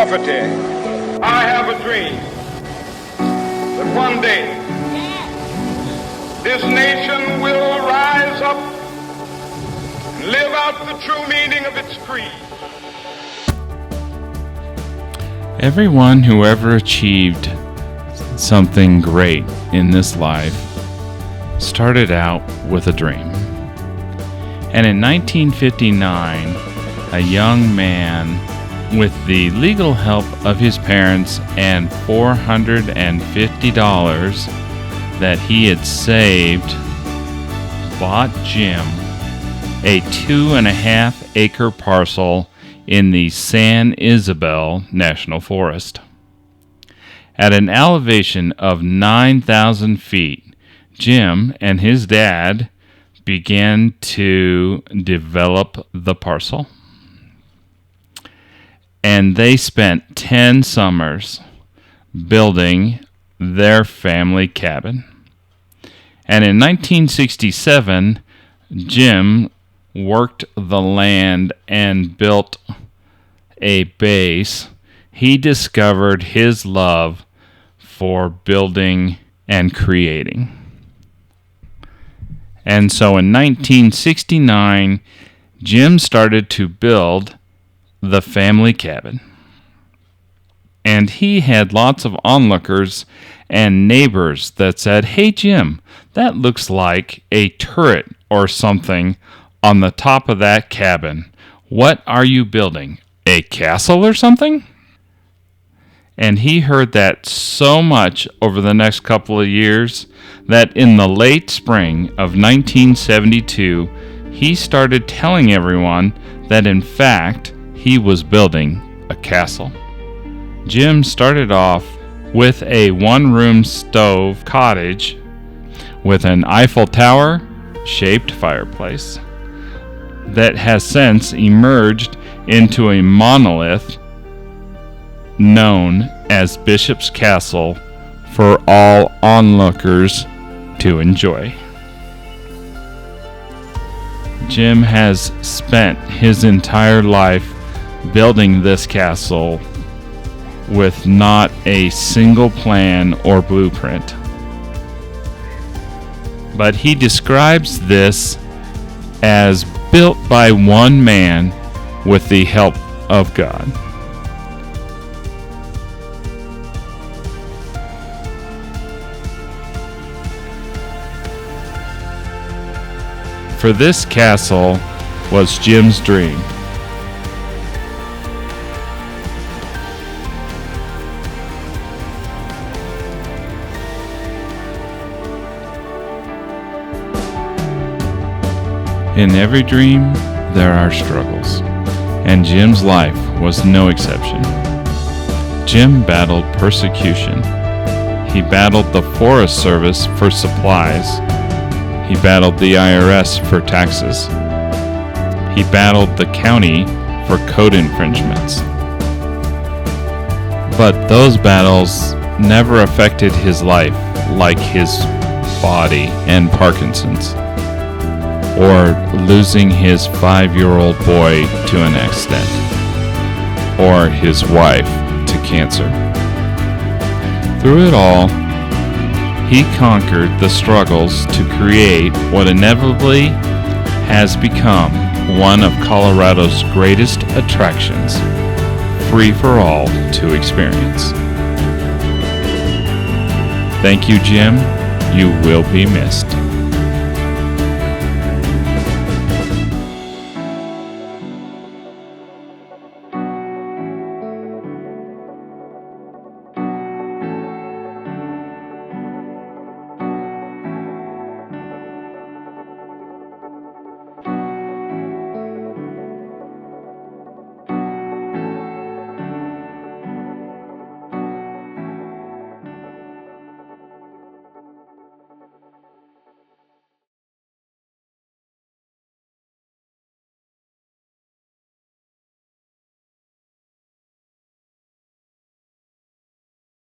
property. I have a dream that one day this nation will rise up and live out the true meaning of its creed. Everyone who ever achieved something great in this life started out with a dream. And in 1959, a young man, with the legal help of his parents and $450 that he had saved, bought Jim a 2.5-acre parcel in the San Isabel National Forest. At an elevation of 9,000 feet, Jim and his dad began to develop the parcel. And they spent 10 summers building their family cabin. And in 1967, Jim worked the land and built a base. He discovered his love for building and creating. And so in 1969, Jim started to build the family cabin. And he had lots of onlookers and neighbors that said, "Hey Jim, that looks like a turret or something on the top of that cabin. What are you building? A castle or something?" And he heard that so much over the next couple of years that in the late spring of 1972, he started telling everyone that in fact he was building a castle. Jim started off with a one-room stove cottage with an Eiffel Tower-shaped fireplace that has since emerged into a monolith known as Bishop's Castle for all onlookers to enjoy. Jim has spent his entire life building this castle with not a single plan or blueprint. But he describes this as built by one man with the help of God. For this castle was Jim's dream. In every dream, there are struggles, and Jim's life was no exception. Jim battled persecution. He battled the Forest Service for supplies. He battled the IRS for taxes. He battled the county for code infringements. But those battles never affected his life like his body and Parkinson's, or losing his 5-year-old boy to an accident, or his wife to cancer. Through it all, he conquered the struggles to create what inevitably has become one of Colorado's greatest attractions, free for all to experience. Thank you, Jim. You will be missed.